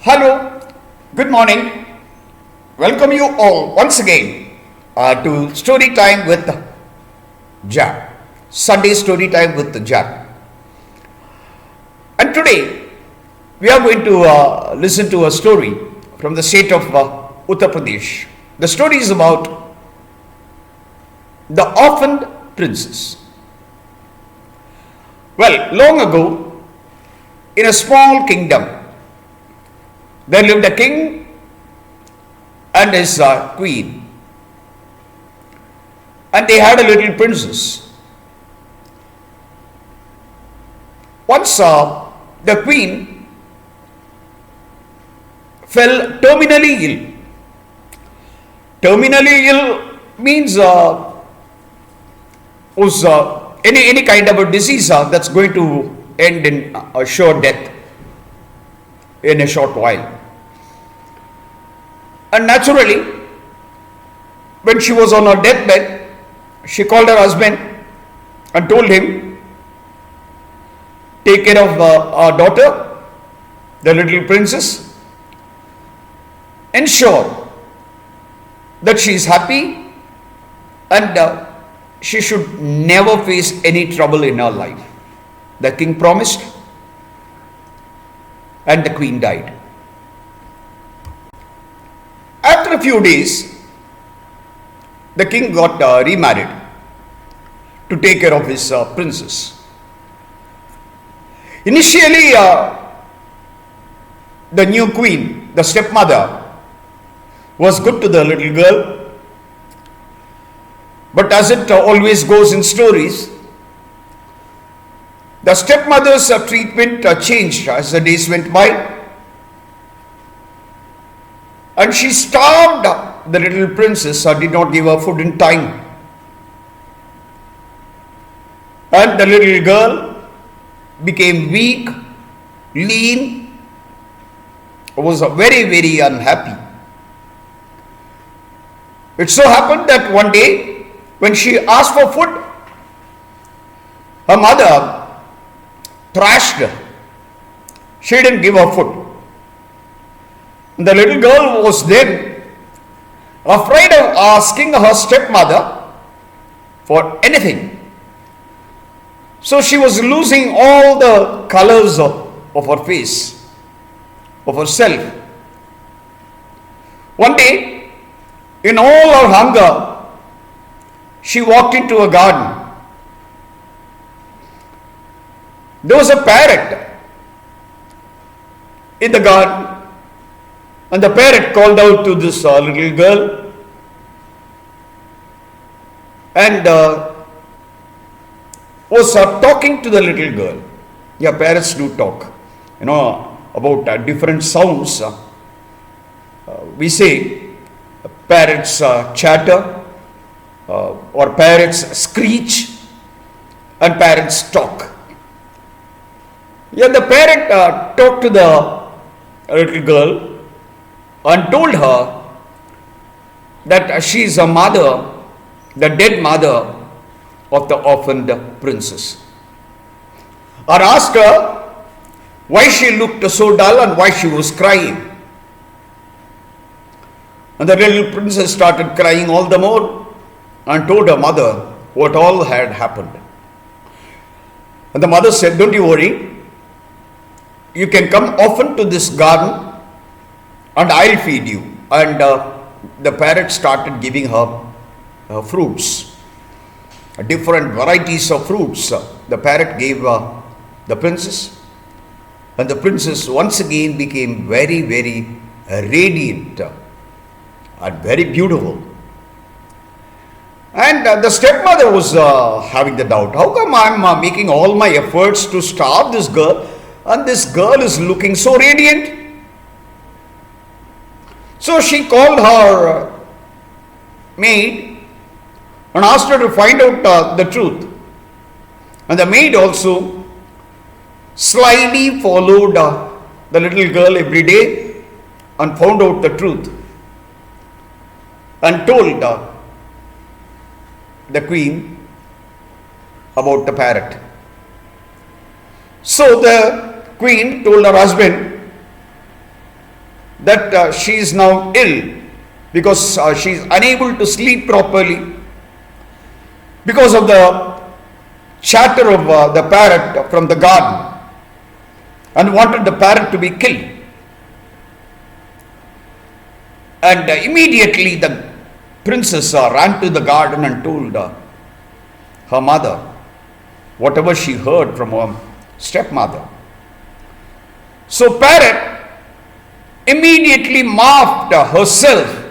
Hello, good morning. Welcome you all once again to Story Time with Jack. Sunday Story Time with Jack. And today we are going to listen to a story from the state of Uttar Pradesh. The story is about the orphaned princess. Well, long ago, in a small kingdom, there lived a king and his queen, and they had a little princess. Once the queen fell terminally ill. Terminally ill means was any kind of a disease that's going to end in a sure death in a short while. And naturally, when she was on her deathbed, she called her husband and told him, take care of our daughter, the little princess, ensure that she is happy and she should never face any trouble in her life. The king promised, and the queen died. After a few days, the king got remarried to take care of his princess. Initially, the new queen, the stepmother, was good to the little girl. But as it always goes in stories, the stepmother's treatment changed as the days went by. And she starved the little princess or did not give her food in time. And the little girl became weak, lean, was very unhappy. It so happened that one day, when she asked for food, her mother thrashed her. She didn't give her food. The little girl was then afraid of asking her stepmother for anything. So she was losing all the colors of her face, of herself. One day, in all her hunger, she walked into a garden. There was a parrot in the garden. And the parrot called out to this little girl and was talking to the little girl. Yeah, parrots do talk, about different sounds. We say parrots chatter or parrots screech and parrots talk. Yeah, the parrot talked to the little girl and told her that she is a mother, the dead mother of the orphaned princess. And asked her why she looked so dull and why she was crying. And the little princess started crying all the more and told her mother what all had happened. And the mother said, don't you worry, you can come often to this garden and I'll feed you. And the parrot started giving her fruits, different varieties of fruits. The parrot gave the princess, and the princess once again became very radiant and very beautiful. And the stepmother was having the doubt, how come I'm making all my efforts to starve this girl and this girl is looking so radiant? So she called her maid and asked her to find out the truth. And the maid also slyly followed the little girl every day and found out the truth and told the queen about the parrot. So the queen told her husband that she is now ill because she is unable to sleep properly because of the chatter of the parrot from the garden, and wanted the parrot to be killed. And immediately the princess ran to the garden and told her mother whatever she heard from her stepmother. So parrot immediately morphed herself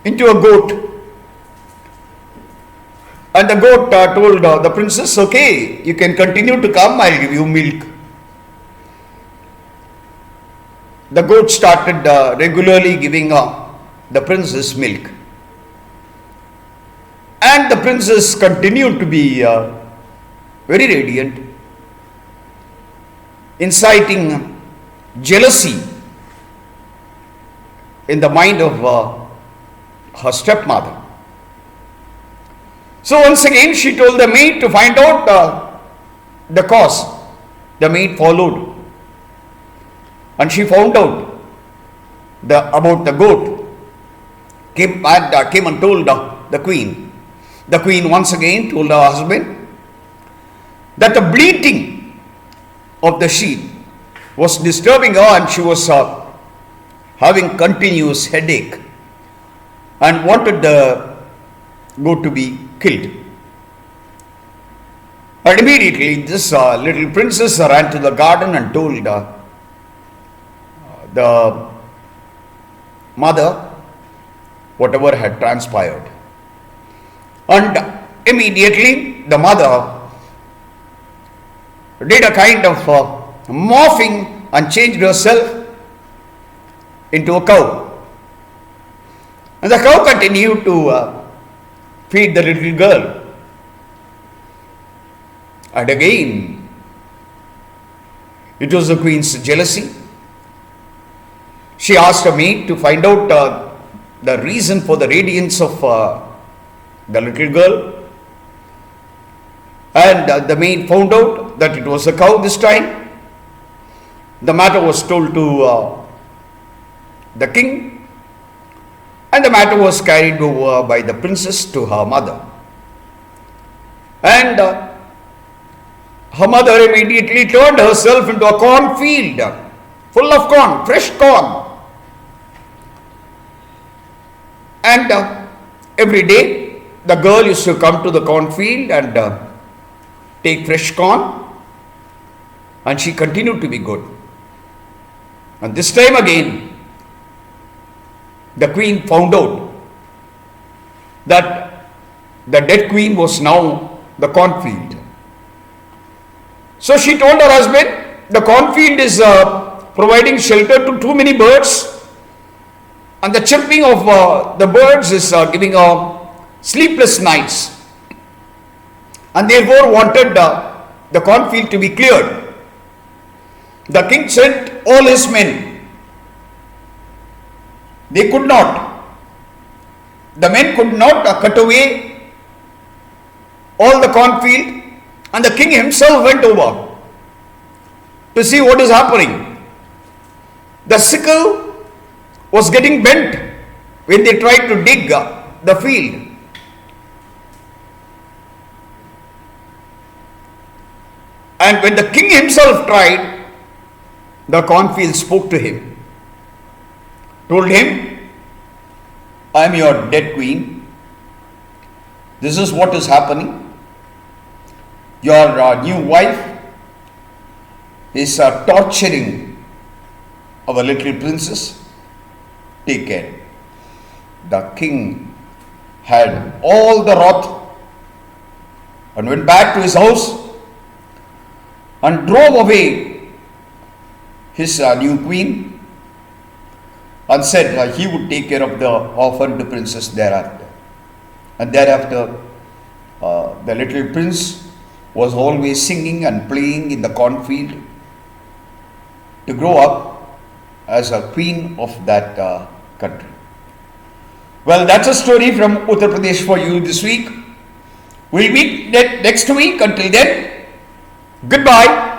into a goat. And the goat told the princess, okay, you can continue to come, I'll give you milk. The goat started regularly giving the princess milk. And the princess continued to be very radiant, inciting jealousy in the mind of her stepmother. So once again she told the maid to find out the cause. The maid followed, and she found out about the goat. Came and told the queen. The queen once again told her husband that the bleating of the sheep was disturbing her, and she was having continuous headache and wanted the goat to be killed. And immediately this little princess ran to the garden and told the mother whatever had transpired. And immediately the mother did a kind of morphing and changed herself into a cow. And the cow continued to feed the little girl. And again, it was the queen's jealousy. She asked her maid to find out the reason for the radiance of the little girl. And the maid found out that it was a cow this time. The matter was told to the king, and the matter was carried over by the princess to her mother. And her mother immediately turned herself into a cornfield full of corn, fresh corn. And every day the girl used to come to the cornfield and take fresh corn, and she continued to be good. And this time again, the queen found out that the dead queen was now the cornfield. So she told her husband, the cornfield is providing shelter to too many birds, and the chirping of the birds is giving sleepless nights, and therefore wanted the cornfield to be cleared. The king sent all his men. They could not. The men could not cut away all the cornfield, and the king himself went over to see what is happening. The sickle was getting bent when they tried to dig the field. And when the king himself tried, the cornfield spoke to him. Told him, I am your dead queen. This is what is happening. Your new wife is torturing our little princess. Take care. The king had all the wrath and went back to his house and drove away his new queen, and said he would take care of the orphaned princess thereafter. And thereafter, the little prince was always singing and playing in the cornfield to grow up as a queen of that country. Well, that's a story from Uttar Pradesh for you this week. We'll meet next week. Until then, goodbye.